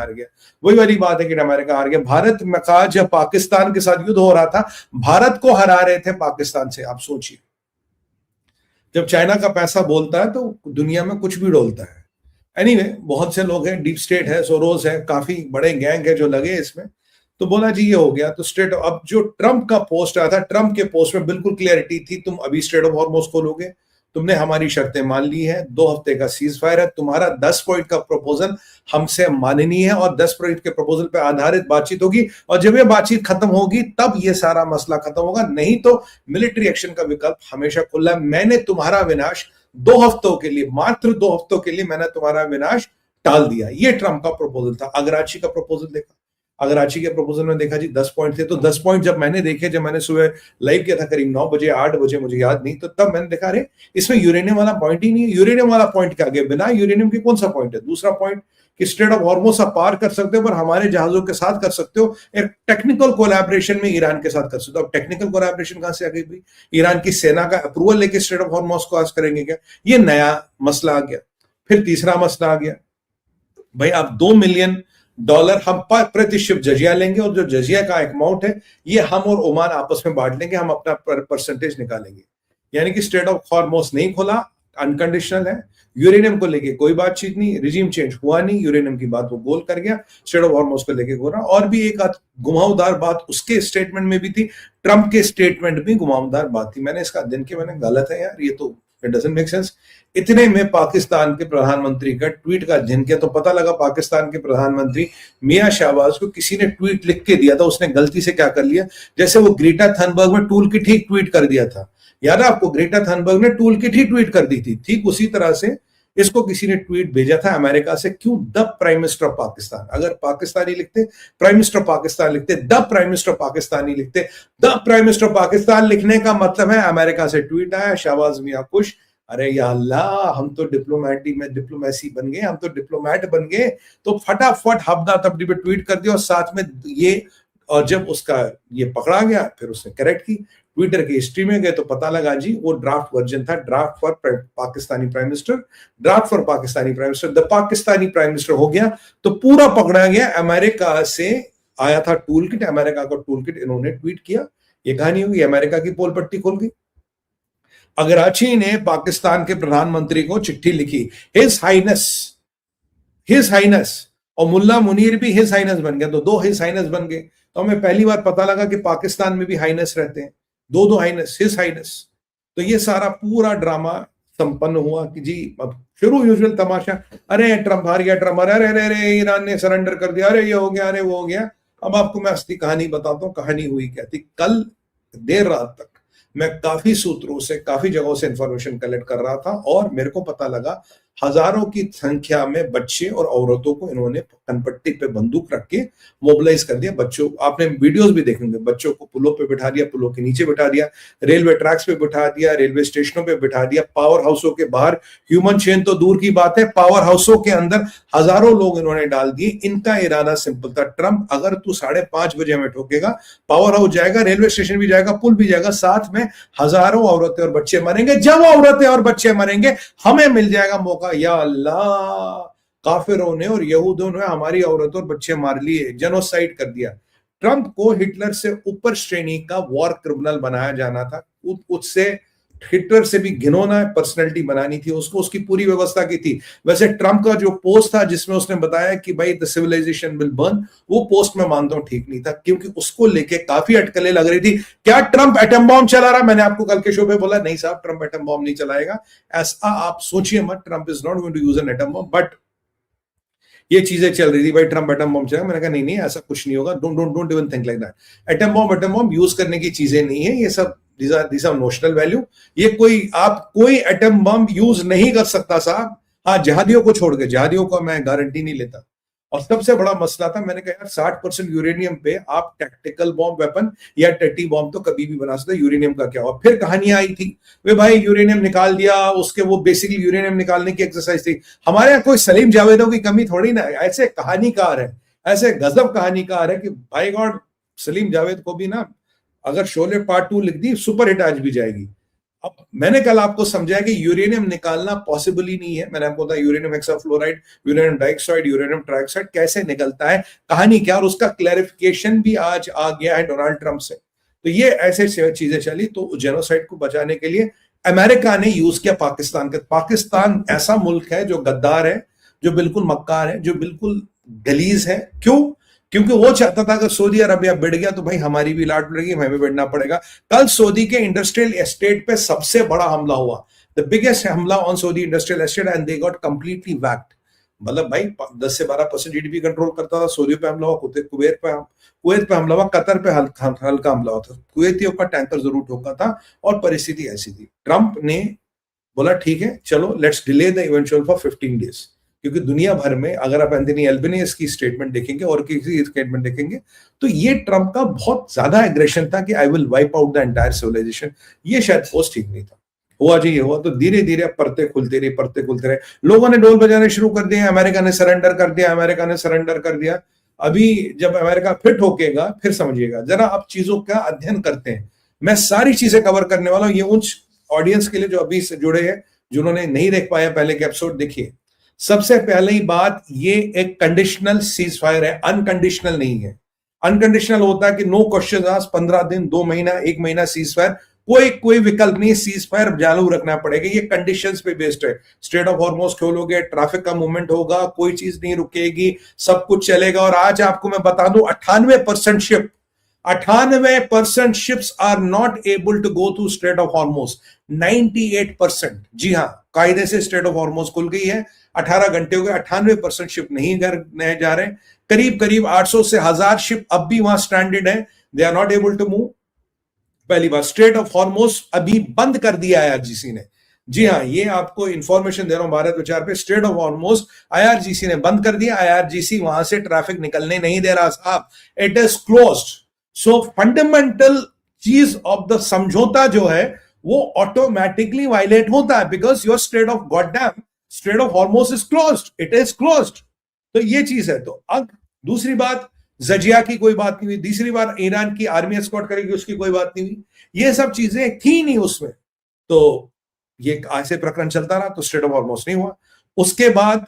हार गया। वही वाली बात है कि अमेरिका हार गया। भारत में कहा जब पाकिस्तान के साथ युद्ध हो रहा था, भारत को हरा रहे थे पाकिस्तान से। आप सोचिए, जब चाइना का पैसा बोलता है तो दुनिया में कुछ भी डोलता है। एनीवे, बहुत से लोग हैं, डीप स्टेट है, सोरोस है, काफी बड़े गैंग है जो लगे इसमें। तो बोला जी ये हो गया तो स्ट्रेट। अब जो ट्रंप का पोस्ट आया था, ट्रंप के पोस्ट में बिल्कुल क्लियरिटी थी, तुम अभी स्ट्रेट ऑफ हॉर्मुज़ खोलोगे, तुमने हमारी शर्तें मान ली है, 2 हफ्ते का सीज फायर है, तुम्हारा 10 पॉइंट का प्रपोजल हमसे माननीय है और 10 पॉइंट के प्रपोजल पे आधारित बातचीत होगी, और जब ये बातचीत खत्म होगी तब ये सारा मसला खत्म होगा, नहीं तो मिलिट्री एक्शन का विकल्प हमेशा खुला है। मैंने तुम्हारा विनाश 2 हफ्तों के लिए, मात्र 2 हफ्तों के लिए मैंने तुम्हारा विनाश टाल दिया। ये ट्रंप का प्रपोजल था। अगराची का प्रपोजल देखा, अगराची के प्रपोजल में देखा जी 10 पॉइंट थे, तो 10 पॉइंट जब मैंने देखे, जब मैंने सुबह लाइव किया था करीब 9 बजे 8 बजे, मुझे याद नहीं, तो तब मैंने देखा अरे इसमें यूरेनियम वाला पॉइंट ही नहीं है। यूरेनियम वाला पॉइंट क्या गया, बिना यूरेनियम के कौन सा पॉइंट है। दूसरा पॉइंट कि स्ट्रेट ऑफ हॉर्मुज़ आप पार कर सकते हो, पर हमारे जहाजों के साथ कर सकते हो, एक टेक्निकल कोलैबोरेशन में ईरान के साथ कर सकते हो। अब टेक्निकल कोलैबोरेशन कहां से आ गई भाई, ईरान की सेना का अप्रूवल लेके स्ट्रेट ऑफ हॉर्मुज़ को आज करेंगे क्या, ये नया मसला आ गया। फिर तीसरा मसला आ गया, भाई आप $2 मिलियन हम प्रति शिप जजिया लेंगे, और जो जजिया का अमाउंट है ये हम और ओमान आपस में बांट लेंगे, हम अपना परसेंटेज निकालेंगे। यानी कि स्ट्रेट ऑफ हॉर्मुज़ नहीं खोला, अनकंडीशनल है। यूरेनियम को लेके कोई बातचीत नहीं, रिजीम चेंज हुआ नहीं, यूरेनियम की बात वो गोल कर गया, स्ट्रेट ऑफ हॉर्मुज़ को लेके गोरा। और भी एक घुमावदार बात उसके स्टेटमेंट में भी थी, ट्रंप के स्टेटमेंट में घुमावदार बात थी। मैंने इसका दिन के मैंने गलत है यार, ये तो इट डजंट मेक सेंस। इतने में पाकिस्तान के प्रधानमंत्री का ट्वीट का झिनके, तो पता लगा पाकिस्तान के प्रधानमंत्री मियां शहबाज को किसी ने ट्वीट लिख के दिया था। उसने गलती से क्या कर लिया, जैसे वो ग्रेटा थनबर्ग में टूल किट ही ट्वीट कर दिया था, याद है आपको, ग्रेटा थनबर्ग ने टूल किट ही ट्वीट कर दी थी, ठीक उसी तरह से इसको किसी ने ट्वीट भेजा था अमेरिका से। क्यों, the prime minister of Pakistan. अगर पाकिस्तानी लिखते प्राइम मिनिस्टर ऑफ पाकिस्तान लिखते, the prime minister of Pakistani लिखते, the prime minister of Pakistan लिखने का मतलब है अमेरिका से ट्वीट आया, शहबाज मियां खुश। अरे या अल्लाह, हम तो डिप्लोमेसी बन गए, हम तो डिप्लोमेट बन गए। तो फटाफट हफ्ता तबडी पे ट्वीट कर दिया और साथ में ये, और जब उसका ये पकड़ा गया फिर उसने करेक्ट की, ट्विटर की हिस्ट्री में गए तो पता लगा जी वो ड्राफ्ट वर्जन था, draft for Pakistani prime minister, draft for Pakistani prime minister, the Pakistani prime minister हो गया। तो पूरा पकड़ा गया, अमेरिका से आया था टूल किट, अमेरिका का टूल किट इन्होंने ट्वीट किया, ये कहानी होगी, अमेरिका की पोल पट्टी खोल गई। अगराची ने पाकिस्तान के प्रधानमंत्री को चिट्ठी लिखी, हिज हाइनेस, और मुल्ला मुनीर भी हिज हाइनेस बन गया, तो 2 हिज हाइनेस बन गए। तो हमें पहली बार पता लगा कि पाकिस्तान में भी हाइनेस रहते हैं, 2 हाइनेस, हिज हाइनेस। तो ये सारा पूरा ड्रामा संपन्न हुआ कि जी अब शुरू यूजुअल तमाशा, अरे ट्रंप हार गया, ट्रंप हार, अरे अरे ईरान ने सरेंडर कर दिया, अरे ये हो गया, अरे वो हो गया। अब आपको मैं असली कहानी बताता हूँ, कहानी हुई क्या थी। कल देर रात तक मैं काफी सूत्रों से, काफी जगहों से इंफॉर्मेशन कलेक्ट कर रहा था, और मेरे को पता लगा हजारों की संख्या में बच्चे और औरतों को इन्होंने कनपट्टी पे बंदूक रख के मोबिलाइज कर दिया। बच्चों, आपने वीडियोस भी देखेंगे, बच्चों को पुलों पे बिठा दिया, पुलों के नीचे बिठा दिया, रेलवे ट्रैक्स पे बिठा दिया, रेलवे स्टेशनों पे बिठा दिया, पावर हाउसों के बाहर, ह्यूमन चेन तो दूर की बात है, पावर हाउसों के अंदर हजारों लोग इन्होंने डाल दिए। इनका इरादा सिंपल था, ट्रंप अगर तू 5:30 बजे हमें ठोकेगा, पावर हाउस जाएगा, रेलवे स्टेशन भी जाएगा, पुल भी जाएगा, साथ में हजारों औरतें और बच्चे मरेंगे। जब औरतें और बच्चे मरेंगे हमें मिल जाएगा मौका। या अल्लाह, काफिरों ने और यहूदियों ने हमारी औरतों और बच्चे मार लिए, जेनोसाइड कर दिया। ट्रंप को हिटलर से ऊपर श्रेणी का वॉर क्रिमिनल बनाया जाना था, उससे हिटलर से भी घिनौना पर्सनैलिटी बनानी थी उसको, उसकी पूरी व्यवस्था की थी। वैसे ट्रंप का जो पोस्ट था जिसमें उसने बताया कि भाई द सिविलाइजेशन विल बर्न, वो पोस्ट मैं मानता हूं ठीक नहीं था, क्योंकि उसको लेके काफी अटकलें लग रही थी। क्या ट्रंप एटम बॉम्ब चला रहा? मैंने आपको कल के शो पे बोला नहीं साहब, ट्रंप एटम बॉम्ब नहीं चलाएगा, ऐसा आप सोचिए मत, Trump is not going to use an atom bomb. But ये चीजें चल रही थी, भाई ट्रंप एटम बॉम्ब चलेगा। मैंने कहा नहीं ऐसा कुछ नहीं होगा, don't even think like that. Atom bomb use करने की चीजें नहीं है, ये सब these are notional value। ये कोई एटम बम यूज नहीं कर सकता साहब, हाँ जहादियों को छोड़ के, जहादियों को मैं गारंटी नहीं लेता। और सबसे बड़ा मसला था, मैंने कहा यार 60% यूरेनियम पे आप टैक्टिकल बॉम्ब वेपन या टट्टी बॉम्ब तो कभी भी बना सकते, यूरेनियम का क्या हुआ? फिर कहानियां आई थी, वे भाई यूरेनियम निकाल दिया, उसके वो बेसिकली यूरेनियम निकालने की एक्सरसाइज थी। हमारे यहाँ कोई सलीम जावेदों की कमी थोड़ी ना, ऐसे कहानीकार है, ऐसे गजब कहानीकार है कि भाई गॉड, सलीम जावेद को भी ना अगर शोले पार्ट 2 लिख दी, सुपर हिट आज भी जाएगी। अब मैंने कल आपको समझाया कि यूरेनियम निकालना पॉसिबल ही नहीं है। मैंने आपको बताया uranium hexafluoride, uranium dioxide, uranium trioxide कैसे निकलता है, कहानी क्या, और उसका क्लैरिफिकेशन भी आज आ गया है डोनाल्ड ट्रंप से। तो ये ऐसे चीजें चली। तो जेनोसाइड को बचाने के लिए अमेरिका ने यूज किया पाकिस्तान का। पाकिस्तान ऐसा मुल्क है जो गद्दार है, जो बिल्कुल मक्कार है, जो बिल्कुल गलीज है। क्यों? क्योंकि वो चाहता था अगर सऊदी अरबिया बढ़ गया तो भाई हमारी भी लाट बढ़ेगी, हमें भी बढ़ना पड़ेगा। कल सऊदी के इंडस्ट्रियल एस्टेट पे सबसे बड़ा हमला हुआ, द बिगेस्ट हमला on Saudi industrial estate, and they got completely whacked. मतलब भाई 10 से 12% जीडीपी कंट्रोल करता था, सऊदी पे हमला हुआ, कुवैत पे हमला हुआ, कतर पे हल्का हमला हुआ था, कुवैतियों का टैंकर जरूर ठोका था, और परिस्थिति ऐसी थी। ट्रंप ने बोला ठीक है चलो let's delay the eventual for 15 days, क्योंकि दुनिया भर में अगर आप एंथनी एल्बेनीज़ की स्टेटमेंट देखेंगे और किसी स्टेटमेंट देखेंगे तो ये ट्रंप का बहुत ज्यादा एग्रेशन था कि I will wipe out the entire civilisation. ये शायद पोस्ट ठीक नहीं था। हुआ जी ये हुआ, तो धीरे धीरे परते खुलते रहे। लोगों ने डोल बजाने शुरू कर दिए, अमेरिका ने सरेंडर कर दिया। अभी जब अमेरिका फिट होकेगा फिर समझिएगा। जरा आप चीजों का अध्ययन करते हैं, मैं सारी चीजें कवर करने वाला हूं। ये उन ऑडियंस के लिए जो अभी से जुड़े हैं, जिन्होंने नहीं देख पाया पहले के एपिसोड, देखिए। सबसे पहली बात, ये एक कंडीशनल सीज फायर है, अनकंडीशनल नहीं है। अनकंडीशनल होता है कि नो क्वेश्चन आस्क्ड, 15 दिन, 2 महीना, 1 महीना सीज फायर, कोई विकल्प नहीं, सीज फायर चालू रखना पड़ेगा। ये कंडीशंस पे बेस्ड है। स्ट्रेट ऑफ हॉर्मोज खोलोगे, ट्रैफिक का मूवमेंट होगा, कोई चीज नहीं रुकेगी, सब कुछ चलेगा। और आज आपको मैं बता दूं 98% ships are not able to go through strait of Hormuz. 98%, जी हाँ, कायदे से स्ट्रेट ऑफ हॉर्मोज खुल गई है, 18 घंटे हो गए, 98% शिप नहीं जा रहे। करीब 800 से 1000 शिप अब भी वहां स्ट्रैंडेड है, they are not able to move. पहली बात, स्ट्रेट ऑफ हॉर्मोज अभी बंद कर दिया आईआरजीसी ने। जी हाँ, ये आपको इंफॉर्मेशन दे रहा हूं भारत विचार पे, स्ट्रेट ऑफ हॉर्मोज आईआरजीसी ने बंद कर दिया। आईआरजीसी वहां से ट्रैफिक निकलने नहीं दे रहा साहब, it is closed. So fundamental चीज ऑफ द समझौता जो है वो ऑटोमेटिकली वायलेट होता है, because your straight of goddamn straight of Hormoz is closed, it is closed. तो ये चीज है। तो अब दूसरी बात, जजिया की कोई बात नहीं हुई। तीसरी बार ईरान की आर्मी एस्कॉर्ट करेगी, उसकी कोई बात नहीं हुई। ये सब चीजें थी नहीं उसमें। तो ये ऐसे प्रकरण चलता रहा, तो स्ट्रेट ऑफ हॉर्मोज नहीं हुआ। उसके बाद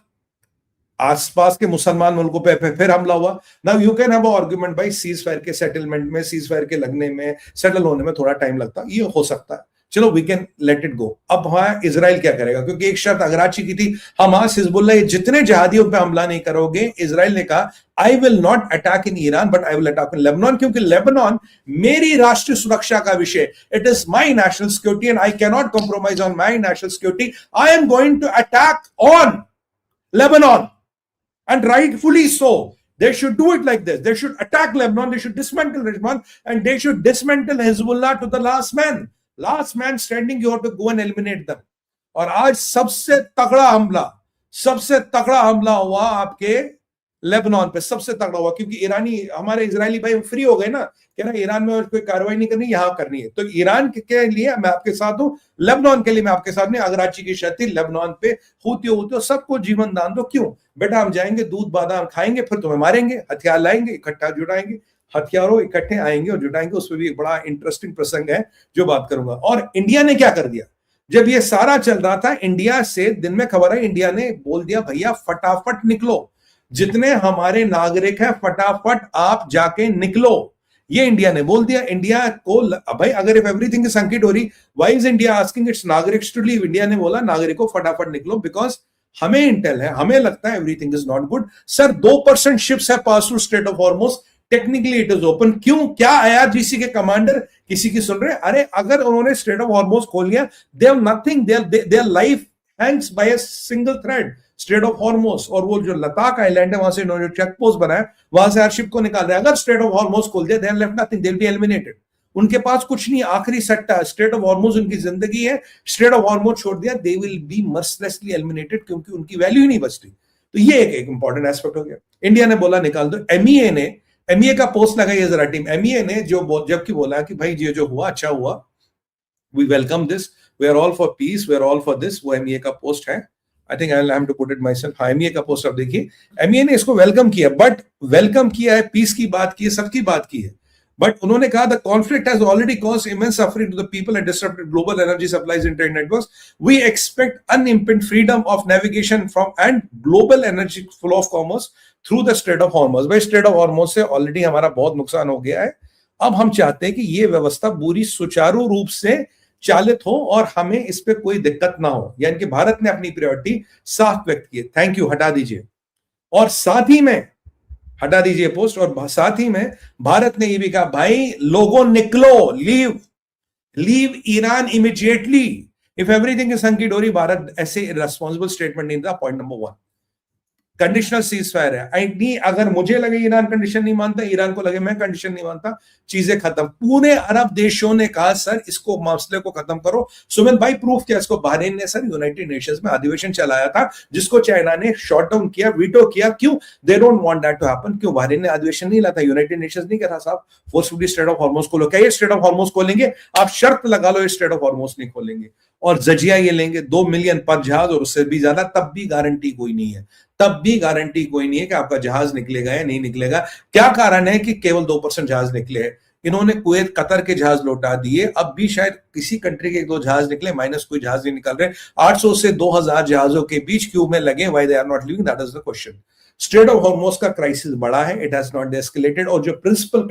आसपास के मुसलमान मुल्कों पे फिर हमला हुआ। Now you can have argument भाई, सीज फायर के सेटलमेंट में, सीज फायर के लगने में, सेटल होने में थोड़ा टाइम लगता, ये हो सकता है, चलो we can let it go. अब वहां इजराइल क्या करेगा? क्योंकि एक शर्त अगराची की थी, हमास, हिजबुल्लाह, ये जितने जहादियों पे हमला नहीं करोगे, इजराइल ने कहा I will not attack in Iran but I will attack in Lebanon, क्योंकि लेबनान मेरी राष्ट्रीय सुरक्षा का विषय, it is my national security and I can not compromise on my national security. I am going to attack on Lebanon, and rightfully so. They should do it like this. They should attack Lebanon, they should dismantle Lebanon, and they should dismantle Hezbollah to the last man. Last man standing, you have to go and eliminate them. और आज सबसे तगड़ा हमला हुआ आपके Lebanon पे, सबसे तगड़ा हुआ, क्योंकि ईरानी, हमारे इजरायली भाई फ्री हो गए ना, कह रहा ईरान में कोई कार्रवाई नहीं करनी, यहां करनी है। तो ईरान के लिए मैं आपके साथ हूं, लेबनान के लिए मैं आपके साथ नहीं। अगराची की शर्त थी, लेबनान पे हूतियों सबको जीवन दान दो। क्यों बेटा? हम जाएंगे, दूध बादाम खाएंगे, फिर तुम्हें मारेंगे, हथियार लाएंगे, इकट्ठा जुटाएंगे, हथियारों इकट्ठे आएंगे और जुटाएंगे। उसमें भी एक बड़ा इंटरेस्टिंग प्रसंग है जो बात करूंगा। और इंडिया ने क्या कर दिया जब ये सारा चल रहा था? इंडिया से दिन में खबर है, इंडिया ने बोल दिया भैया फटाफट निकलो, जितने हमारे नागरिक हैं फटाफट आप जाके निकलो। ये इंडिया ने बोल दिया। इंडिया को भाई अगर इफ एवरीथिंग इज संकिट हो रही, why is India asking its नागरिक्स टू लीव? इंडिया ने बोला नागरिकों फटाफट निकलो, बिकॉज हमें इंटेल है, हमें लगता है everything is not good. Sir 2% ships है pass through strait of Hormuz, technically it is open. क्यों? क्या आईआरजीसी के कमांडर किसी की सुन रहे? अरे अगर उन्होंने स्ट्रेट ऑफ हॉर्मोज खोल लिया, they have nothing, their life hangs by a single thread, strait of Hormuz. और वो जो लद्दाख आइलैंड है, वहां से इन्होंने चेक पोस्ट बनाया, वहां से हर शिप को निकाल रहे हैं। अगर स्ट्रेट ऑफ हॉर्मोज खोल दिया, they have left nothing, they will be eliminated. उनके पास कुछ नहीं, आखिरी सट्टा है, स्ट्रेट ऑफ हॉर्मोज उनकी जिंदगी है। स्ट्रेट ऑफ हॉर्मोज छोड़ दिया, दे विल बी मर्सलेसली एलिमिनेटेड, क्योंकि उनकी वैल्यू ही नहीं बचती। तो ये एक इंपॉर्टेंट एस्पेक्ट हो गया। इंडिया ने बोला निकाल दो। एमईए का पोस्ट लगाइए जरा टीम। एमईए ने जबकि बोला कि भाई ये जो हुआ अच्छा हुआ, we welcome this, we are all for peace, we are all for this, वो एमईए का पोस्ट है। I think I will have to put it myself. हाँ, एमईए का पोस्ट आप देखिए, एमईए ने इसको वेलकम किया, बट वेलकम किया है, पीस की बात की है, सबकी बात की है, बट उन्होंने कहा the conflict has already caused immense suffering to the people and disrupted global energy supplies in trade networks. We expect unimpeded freedom of navigation from and global energy flow of commerce through the strait of Hormuz. भाई strait of हॉर्मस से already हमारा बहुत नुकसान हो गया है. अब हम चाहते हैं कि ये व्यवस्था पूरी सुचारू रूप से चालित हो और हमें इस पे कोई दिक्कत ना हो. यानी कि भारत ने अपनी प्रायोरिटी साफ व्यक्त की. थैंक यू, हटा दीजिए. और साथ ही में हटा दीजिए पोस्ट. और साथ ही में भारत ने ये भी कहा, भाई लोगों निकलो, leave Iran immediately. If everything is hunky dory, Bharat ऐसे इररेस्पॉन्सिबल स्टेटमेंट नहीं था. Point number 1, conditional cease fire है. अगर मुझे लगे ईरान कंडीशन नहीं मानता, ईरान को लगे मैं कंडीशन नहीं मानता, चीजें खत्म. पूरे अरब देशों ने कहा सर इसको मसले को खत्म करो. सुमित भाई प्रूफ किया इसको. बहरीन ने सर यूनाइटेड नेशंस में अधिवेशन चलाया था जिसको चाइना ने शॉट डाउन किया, वीटो किया. क्यों? They don't want that to happen. क्यों बहरीन ने अधिवेशन नहीं लाता? यूनाइटेड नेशंस नहीं कह रहा साहब फोर्सफुली स्ट्रेट ऑफ हॉर्मोज खोलो. क्या ये स्ट्रेट ऑफ हॉर्मोज खोलेंगे? आप शर्त लगा लो ये स्ट्रेट ऑफ हॉर्मोज नहीं खोलेंगे और जजिया ये लेंगे 2 मिलियन पर जहाज और उससे भी ज्यादा, तब भी गारंटी कोई नहीं है. तब भी गारंटी कोई नहीं है कि आपका जहाज निकलेगा या नहीं निकलेगा. क्या कारण है कि केवल 2% जहाज निकले हैं? इन्होंने कुवैत, कतर के जहाज लौटा दिए. अब भी शायद किसी कंट्री के 1-2 जहाज निकले, माइनस कोई जहाज नहीं निकल रहे. 800 से 2000 जहाजों के बीच क्यों में लगे? Why they are not living? That is the question. Strait of Hormuz का क्राइसिस बड़ा है. It has not escalated. और जो प्रिंसिपल